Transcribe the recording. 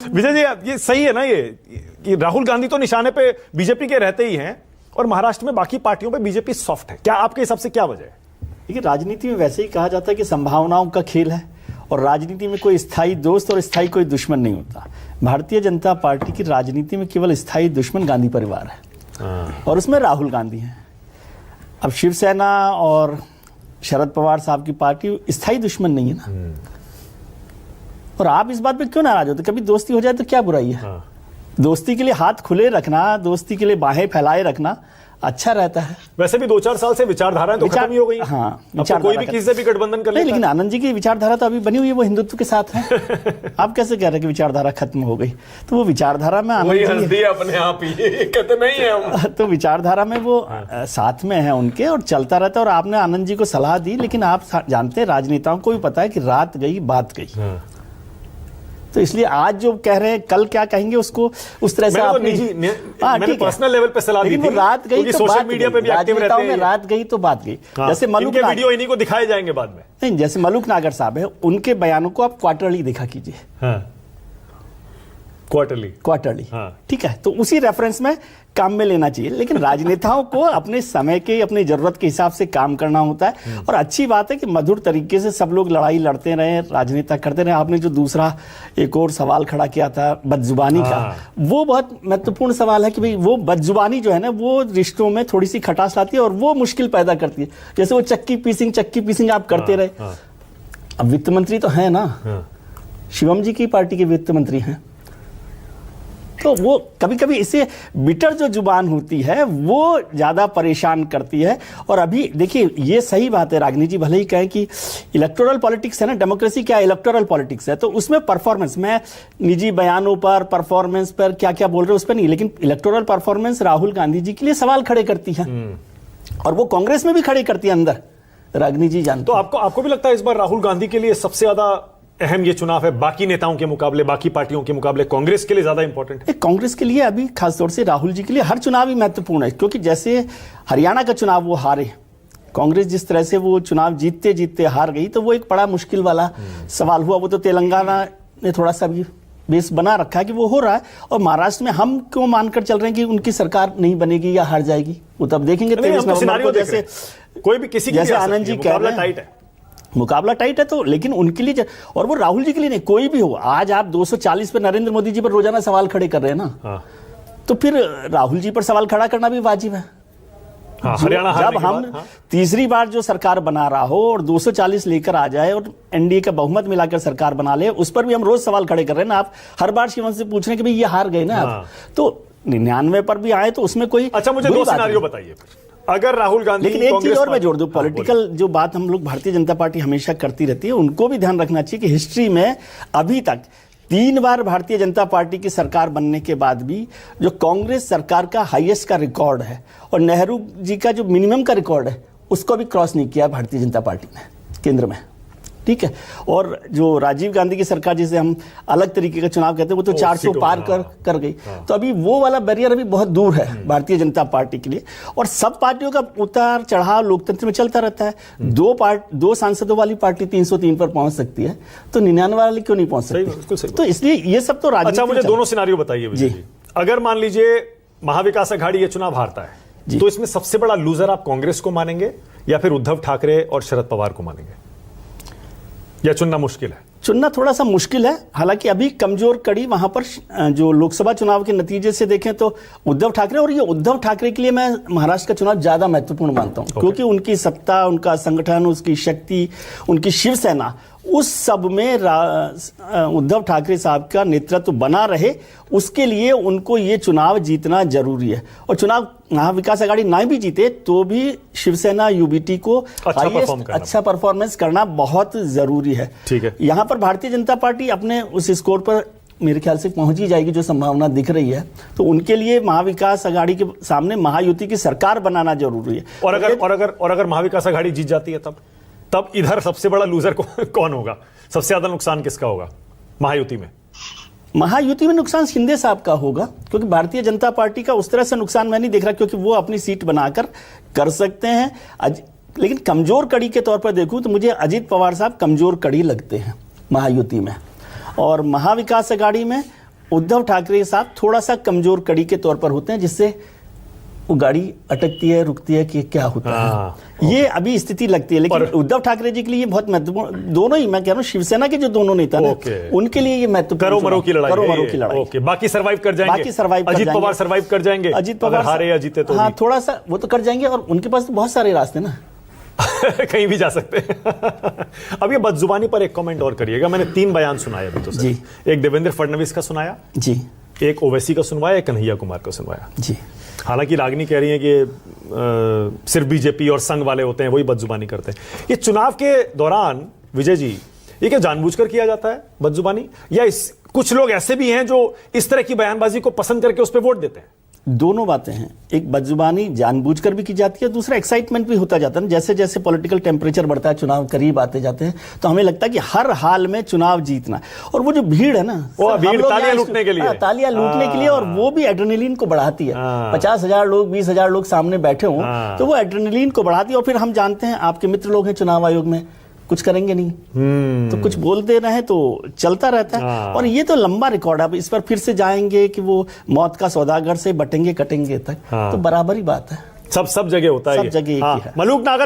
विजय जी, ये सही है ना ये कि राहुल गांधी तो निशाने पे बीजेपी के रहते ही हैं और महाराष्ट्र में बाकी पार्टियों पे बीजेपी सॉफ्ट है, क्या आपके हिसाब से क्या वजह है? देखिए, राजनीति में वैसे ही कहा जाता है कि संभावनाओं का खेल है और राजनीति में कोई स्थायी दोस्त और स्थायी कोई दुश्मन नहीं होता। भारतीय जनता पार्टी की राजनीति में केवल स्थायी दुश्मन गांधी परिवार है और उसमें राहुल गांधी हैं। अब शिवसेना और शरद पवार साहब की पार्टी स्थायी दुश्मन नहीं है ना। और आप इस बात पे क्यों नाराज होते? कभी दोस्ती हो जाए तो क्या बुराई है? दोस्ती के लिए हाथ खुले रखना, दोस्ती के लिए बाहें फैलाए रखना अच्छा रहता है। वैसे भी 2-4 साल से विचारधाराएं तो खत्म ही हो गई। हाँ, तो कोई भी किसी से भी गठबंधन कर लेता है। लेकिन आनंद जी की विचारधारा तो अभी बनी हुई है, वो हिंदुत्व के साथ है। आप कैसे कह रहे हैं कि विचारधारा खत्म हो गई? तो वो विचारधारा में आनंद जी अपने आप ही कहते नहीं है हम। तो विचारधारा में वो साथ में है उनके और चलता रहता है। और आपने आनंद जी को सलाह दी, लेकिन आप जानते हैं राजनेताओं को भी पता है कि रात गई बात गई। तो इसलिए आज जो कह रहे हैं कल क्या कहेंगे उसको उस तरह से आप मैंने पर्सनल लेवल पे सलाह दी थी। रात गई तो सोशल मीडिया पे भी एक्टिव रहते हैं। रात गई तो बात गई। जैसे मलूक इनके वीडियो इन्हीं को दिखाए जाएंगे बाद में। नहीं, जैसे मलूक नागर साहब है, उनके बयानों को आप क्वार्टरली देखा कीजिए। क्वार्टरली ठीक है, तो उसी रेफरेंस में काम में लेना चाहिए। लेकिन राजनेताओं को अपने समय के, अपनी जरूरत के हिसाब से काम करना होता है। और अच्छी बात है कि मधुर तरीके से सब लोग लड़ाई लड़ते रहे, राजनेता करते रहे। आपने जो दूसरा एक और सवाल खड़ा किया था बदजुबानी का, वो बहुत महत्वपूर्ण सवाल है कि भाई वो बदजुबानी जो है ना, वो रिश्तों में थोड़ी सी खटास लाती है और वो मुश्किल पैदा करती है। जैसे वो चक्की पीसिंग आप करते रहे। अब वित्त मंत्री तो है ना, शिवम जी की पार्टी के वित्त मंत्री हैं, तो वो कभी कभी इससे बिटर जो जुबान होती है वो ज्यादा परेशान करती है। और अभी देखिए, ये सही बात है, रागिनी जी भले ही कहें कि इलेक्टोरल पॉलिटिक्स है ना, डेमोक्रेसी क्या इलेक्टोरल पॉलिटिक्स है, तो उसमें परफॉर्मेंस, मैं निजी बयानों पर, परफॉर्मेंस पर क्या क्या बोल रहे हैं उस पर नहीं, लेकिन इलेक्टोरल परफॉर्मेंस राहुल गांधी जी के लिए सवाल खड़े करती है और वो कांग्रेस में भी खड़े करती है अंदर। रागिनी जी जानते तो आपको भी लगता है इस बार राहुल गांधी के लिए सबसे ज्यादा अहम ये चुनाव है, बाकी नेताओं के मुकाबले, बाकी पार्टियों के मुकाबले कांग्रेस के लिए ज्यादा इंपॉर्टेंट है? कांग्रेस के लिए अभी खासतौर से राहुल जी के लिए हर चुनाव ही महत्वपूर्ण है, क्योंकि जैसे हरियाणा का चुनाव वो हारे, कांग्रेस जिस तरह से वो चुनाव जीतते जीतते हार गई, तो वो एक बड़ा मुश्किल वाला सवाल हुआ। वो तो तेलंगाना ने थोड़ा सा भी बेस बना रखा है कि वो हो रहा है, और महाराष्ट्र में हम क्यों मानकर चल रहे हैं कि उनकी सरकार नहीं बनेगी या हार जाएगी, वो तब देखेंगे 23 नवंबर को। जैसे कोई भी किसी जैसे आनंद जी कह रहे हैं मुकाबला टाइट है, तो लेकिन उनके लिए और वो राहुल जी के लिए नहीं, कोई भी हो। आज आप 240 पे नरेंद्र मोदी जी पर रोजाना सवाल खड़े कर रहे हैं ना, तो फिर राहुल जी पर सवाल खड़ा करना भी वाजिब है। जब हम तीसरी बार जो सरकार बना रहा हो और 240 लेकर आ जाए और एनडीए का बहुमत मिलाकर सरकार बना ले, उस पर भी हम रोज सवाल खड़े कर रहे हैं ना। आप हर बार शिवम से पूछ रहे हैं कि भाई ये हार गए ना आप, तो 99 पर भी आए तो उसमें कोई। अच्छा, मुझे दो सिनेरियो बताइए अगर राहुल गांधी। लेकिन एक चीज और मैं जोड़ दूं, पॉलिटिकल जो बात हम लोग भारतीय जनता पार्टी हमेशा करती रहती है, उनको भी ध्यान रखना चाहिए कि हिस्ट्री में अभी तक 3 बार भारतीय जनता पार्टी की सरकार बनने के बाद भी जो कांग्रेस सरकार का हाईएस्ट का रिकॉर्ड है और नेहरू जी का जो मिनिमम का रिकॉर्ड है, उसको भी क्रॉस नहीं किया भारतीय जनता पार्टी ने केंद्र में। ठीक है, और जो राजीव गांधी की सरकार जिसे हम अलग तरीके का चुनाव कहते हैं, वो तो 400 पार कर गई। तो अभी वो वाला बैरियर अभी बहुत दूर है भारतीय जनता पार्टी के लिए। और सब पार्टियों का उतार चढ़ाव लोकतंत्र में चलता रहता है। 2 सांसदों वाली पार्टी 303 पर पहुंच सकती है, तो 99 वाली क्यों नहीं पहुंच सकती? तो इसलिए ये सब तो राजनीति। अच्छा, मुझे दोनों सिनेरियो बताइए जी। अगर मान लीजिए महाविकास आघाड़ी ये चुनाव हारता है, तो इसमें सबसे बड़ा लूजर आप कांग्रेस को मानेंगे या फिर उद्धव ठाकरे और शरद पवार को मानेंगे, या चुनना मुश्किल है? चुनना थोड़ा सा मुश्किल है। हालांकि अभी कमजोर कड़ी वहां पर जो लोकसभा चुनाव के नतीजे से देखें तो उद्धव ठाकरे, और ये उद्धव ठाकरे के लिए मैं महाराष्ट्र का चुनाव ज्यादा महत्वपूर्ण मानता हूं, क्योंकि उनकी सत्ता, उनका संगठन, उसकी शक्ति, उनकी शिवसेना, उस सब में उद्धव ठाकरे साहब का नेतृत्व बना रहे, उसके लिए उनको ये चुनाव जीतना जरूरी है। और चुनाव महाविकास आघाड़ी ना भी जीते तो भी शिवसेना यूबीटी को अच्छा परफॉर्मेंस करना बहुत जरूरी है। ठीक है, यहां पर भारतीय जनता पार्टी अपने उस स्कोर पर मेरे ख्याल से पहुंच ही जाएगी जो संभावना दिख रही है। तो उनके लिए महाविकास आघाड़ी के सामने महायुति की सरकार बनाना जरूरी है। और अगर महाविकास आघाड़ी जीत जाती है तब इधर सबसे बड़ा लूजर कौन होगा? सबसे ज्यादा नुकसान किसका होगा महायुति में? महायुति में नुकसान शिंदे साहब का होगा, क्योंकि भारतीय जनता पार्टी का उस तरह से नुकसान मैं नहीं देख रहा, क्योंकि वो अपनी सीट बनाकर कर सकते हैं। लेकिन कमजोर कड़ी के तौर पर देखूं तो मुझे अजीत पवार साहब कमजोर कड़ी लगते हैं महायुति में। और महाविकास आघाड़ी में उद्धव ठाकरे के साथ थोड़ा सा कमजोर कड़ी के तौर पर होते हैं, जिससे वो गाड़ी अटकती है, रुकती है कि क्या होता है। ये अभी स्थिति लगती है, लेकिन उद्धव ठाकरे जी के लिए ये बहुत महत्वपूर्ण, दोनों ही, मैं कह रहा हूँ शिवसेना के जो दोनों नेता ना, उनके लिए ये महत्वपूर्ण, करो मरो की लड़ाई, करो मरो की लड़ाई। ओके, बाकी सर्वाइव कर जाएंगे, बाकी सर्वाइव कर अजीत जाएंगे। पवार सर्वाइव कर जाएंगे, अजीत पवार हारे या जीते तो हाँ, थोड़ा सा वो तो कर जाएंगे, और उनके पास तो बहुत सारे रास्ते ना कहीं भी जा सकते हैं। अब ये बदजुबानी पर एक कमेंट और करिएगा। मैंने 3 बयान सुनाए अभी तो सर। जी। एक देवेंद्र फडणवीस का सुनाया जी, एक ओवैसी का सुनवाया, एक कन्हैया कुमार का सुनवाया। जी। हालांकि रागिनी कह रही है कि सिर्फ बीजेपी और संघ वाले होते हैं वही बदजुबानी करते हैं। ये चुनाव के दौरान विजय जी, ये क्या जानबूझकर किया जाता है बदजुबानी, या कुछ लोग ऐसे भी हैं जो इस तरह की बयानबाजी को पसंद करके उस पर वोट देते हैं? दोनों बातें हैं। एक बदजुबानी जानबूझकर भी की जाती है, दूसरा एक्साइटमेंट भी होता जाता है। जैसे जैसे पॉलिटिकल टेम्परेचर बढ़ता है, चुनाव करीब आते जाते हैं, तो हमें लगता है कि हर हाल में चुनाव जीतना। और वो जो भीड़ है ना, वो भीड़ तालियां लूटने के लिए, तालियां लूटने के लिए, और वो भी एड्रेनलिन को बढ़ाती है। 50,000 लोग, 20,000 लोग सामने बैठे हों, तो वो एड्रेनलिन को बढ़ाती है। और फिर हम जानते हैं, आपके मित्र लोग हैं चुनाव आयोग में, कुछ करेंगे नहीं, तो कुछ बोल दे रहे हैं तो चलता रहता है। और ये तो लंबा रिकॉर्ड है, अब इस पर फिर से जाएंगे कि वो मौत का सौदागर से बटेंगे कटेंगे तक, तो बराबर ही बात है। सब जगह होता है, सब जगह एक ही है। मलूक नागर